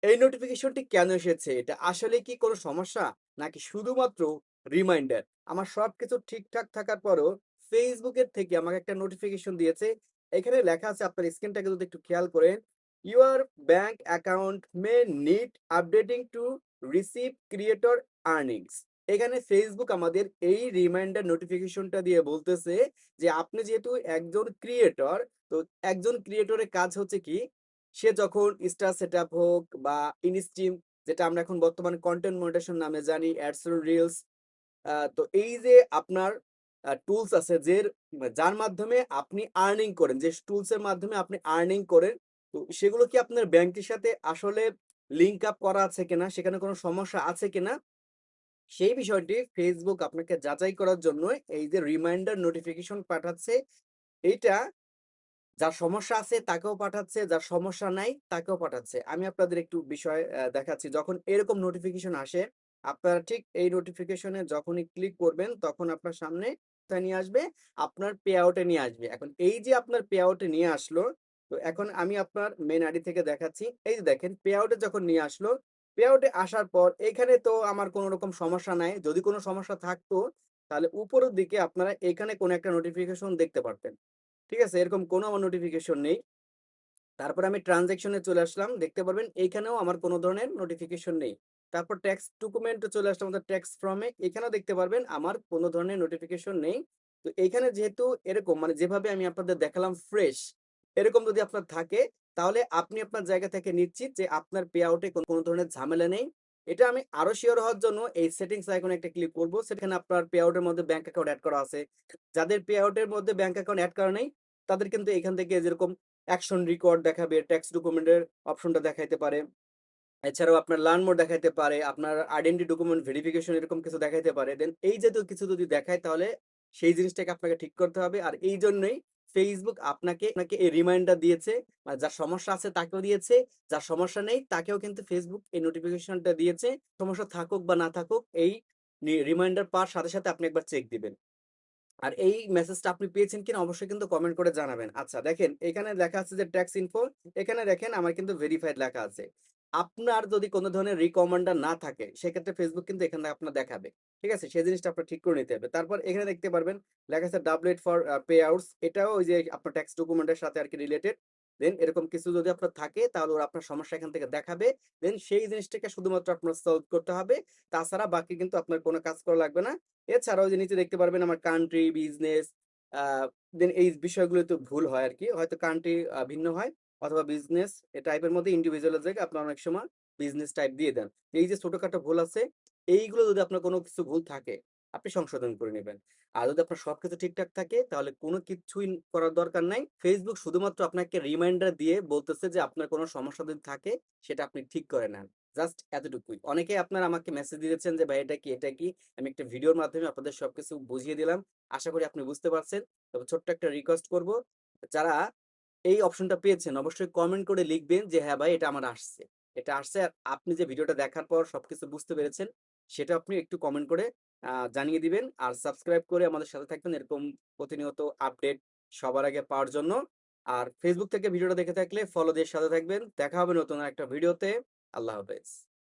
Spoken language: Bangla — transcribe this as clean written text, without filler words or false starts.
এই নোটিফিকেশনটি কেন এসেছে? এটা আসলে কি কোনো সমস্যা? নাকি শুধুমাত্র রিমাইন্ডার? আমার সবকিছু ঠিকঠাক থাকার পরেও Facebook এর থেকে আমাকে একটা নোটিফিকেশন দিয়েছে। এখানে লেখা আছে আপনার স্ক্রিনটাকে যদি একটু খেয়াল করেন, "your bank account may need updating to receive creator earnings." এখানে Facebook আমাদের এই রিমাইন্ডার নোটিফিকেশনটা দিয়ে বলতেছে যে, আপনি যেহেতু একজন ক্রিয়েটর, তো একজন ক্রিয়েটরের কাজ হচ্ছে কি সে যখন স্টার সেটআপ হোক বা ইনস্ট্রিম যেটা আমরা এখন বর্তমানে কন্টেন্ট মনিটেশন নামে জানি, অ্যাডস রিলস তো এই যে আপনার টুলস আছে যার মাধ্যমে আপনি আর্নিং করেন, যে টুলস এর মাধ্যমে আপনি আর্নিং করেন, তো সেগুলো কি আপনার ব্যাংকের সাথে আসলে লিংক আপ করা আছে কিনা, সেখানে কোনো সমস্যা আছে কিনা, সেই বিষয়টি Facebook আপনাকে যাচাই করার জন্য এই যে রিমাইন্ডার নোটিফিকেশন পাঠাচ্ছে। এইটা যার সমস্যা আছে তাকেও পাঠাচ্ছে, যার সমস্যা নাই তাকেও পাঠাচ্ছে। আমি আপনাদের একটু বিষয় দেখাচ্ছি। যখন এরকম নোটিফিকেশন আসে, আপনারা ঠিক এই নোটিফিকেশনে যখনই ক্লিক করবেন, তখন আপনার সামনে কোথায় নিয়ে আসবে? আপনার পে আউট এ নিয়ে আসবে। এখন এই যে আপনার পে আউট এ নিয়ে আসলো, তো এখন আমি আপনার মেইন আইডি থেকে দেখাচ্ছি। এই যে দেখেন পে আউট এ যখন নিয়ে আসলো, পে আউট এ আসার পর এখানে তো আমার কোন রকম সমস্যা নাই। যদি কোন সমস্যা থাকতো, তাহলে উপরের দিকে আপনারা এখানে কোন একটা নোটিফিকেশন দেখতে পারতেন। ঠিক আছে? এরকম কোনো আমার নোটিফিকেশন নেই। তারপরে আমি ট্রান্সেকশন এ চলে আসলাম। দেখতে পারবেন এইখানেও আমার কোনো ধরনের নোটিফিকেশন নেই। তারপর ট্যাক্স ডকুমেন্ট এ চলে আসলাম আমাদের ট্যাক্স ফর্ম এ। এখানেও দেখতে পারবেন আমার কোনো ধরনের নোটিফিকেশন নেই। তো এইখানে যেহেতু এরকম মানে যেভাবে আমি আপনাদের দেখালাম ফ্রেশ, এরকম যদি আপনার থাকে তাহলে আপনি আপনার জায়গা থেকে নিশ্চিত যে আপনার পে আউট এ কোনো ধরনের ঝামেলা নেই। এটা আমি আরো সিওর হওয়ার জন্য এই সেটিংস আইকনে একটা ক্লিক করব। সেখানে আপনার পে আউট এর মধ্যে ব্যাংক অ্যাকাউন্ট এড করা আছে। যাদের পে আউট এর মধ্যে ব্যাংক অ্যাকাউন্ট এড করা নেই, তাদের কিন্তু এখান থেকে যেরকম অ্যাকশন রেকর্ড দেখাবে, ট্যাক্স ডকুমেন্টের অপশনটা দেখাইতে পারে। এছাড়াও আপনার লার্ন মোর দেখাইতে পারে, আপনার আইডেন্টি ডকুমেন্ট ভেরিফিকেশন এরকম কিছু দেখাইতে পারে। দেন এই জাতীয় কিছু যদি দেখায় তাহলে সেই জিনিসটাকে আপনাকে ঠিক করতে হবে। আর এইজন্যই Facebook আপনাকে এই রিমাইন্ডার দিয়েছে। যার সমস্যা আছে তাকেও দিয়েছে, যার সমস্যা নেই তাকেও কিন্তু Facebook এই নোটিফিকেশনটা দিয়েছে। সমস্যা থাকুক বা না থাকুক এই রিমাইন্ডার পাওয়ার সাথে, সাথে আপনি একবার চেক দিবেন। আর এই মেসেজটা আপনি পেয়েছেন কিনা অবশ্যই কিন্তু কমেন্ট করে জানাবেন। আচ্ছা দেখেন এখানে লেখা আছে যে ট্যাক্স ইনফো, এখানে দেখেন আমার কিন্তু ভেরিফাইড লেখা আছে। আপনার যদি কোন ধরনের রিকমান্ডার না থাকে সেক্ষেত্রে Facebook কিন্তু এখানে আপনার দেখাবে। ঠিক আছে? সেই জিনিসটা আপনার ঠিক করে নিতে হবে। তারপর এখানে দেখতে পারবেন লেখা আছে ডাবলেট ফর পে আউটস, এটাও ওই যে আপনার ট্যাক্স ডকুমেন্টের সাথে আরকি রিলেটেড। দেন এরকম কিছু যদি আপনার থাকে তাহলে ওরা আপনার সমস্যা এখান থেকে দেখাবে। দেন সেই জিনিসটাকে শুধুমাত্র আপনার সলভ করতে হবে। তাছাড়া বাকি কিন্তু আপনার কোন কাজ করা লাগবে না। এছাড়াও যে নিচে দেখতে পারবেন আমার কান্ট্রি, বিজনেস আ দেন এই বিষয়গুলো একটু ভুল হয় আরকি। হয়তো কান্ট্রি ভিন্ন হয় অথবা বিজনেস এ টাইপের মধ্যে ইন্ডিভিজুয়াল এর জায়গায় আপনারা অনেক সময় বিজনেস টাইপ দিয়ে দেন। এই যে ছোটখাটো ভুল আছে, এইগুলো যদি আপনার কোনো কিছু ভুল থাকে, আপনি সংশোধন করে নিবেন। আর যদি আপনার সবকিছু ঠিকঠাক থাকে তাহলে কোনো কিচ্ছুই করার দরকার নাই। Facebook শুধুমাত্র আপনাকে রিমাইন্ডার দিয়ে বলতেছে যে আপনার কোনো সমস্যা যদি থাকে সেটা আপনি ঠিক করে নেন। জাস্ট এতটুকুই। অনেকেই আপনারা আমাকে মেসেজ দিয়েছেন যে ভাই এটা কি, এটা কি? আমি একটা ভিডিওর মাধ্যমে আপনাদের সবকিছু বুঝিয়ে দিলাম। আশা করি আপনি বুঝতে পারছেন। তবে ছোট্ট একটা রিকোয়েস্ট করব, যারা এই অপশনটা পেয়েছেন অবশ্যই কমেন্ট করে লিখবেন যে হ্যাঁ ভাই এটা আমার আসছে। এটা আসছে আর আপনি যে ভিডিওটা দেখার পর সবকিছু বুঝতে পেরেছেন সেটা আপনি একটু কমেন্ট করে জানিয়ে দিবেন। আর সাবস্ক্রাইব করে আমাদের সাথে থাকবেন এরকম প্রতিনিয়ত আপডেট সবার আগে পাওয়ার জন্য। আর Facebook থেকে ভিডিওটা দেখে থাকলে ফলো দিয়ে সাথে থাকবেন। দেখা হবে নতুন আরেকটা ভিডিওতে। আল্লাহ হাফেজ।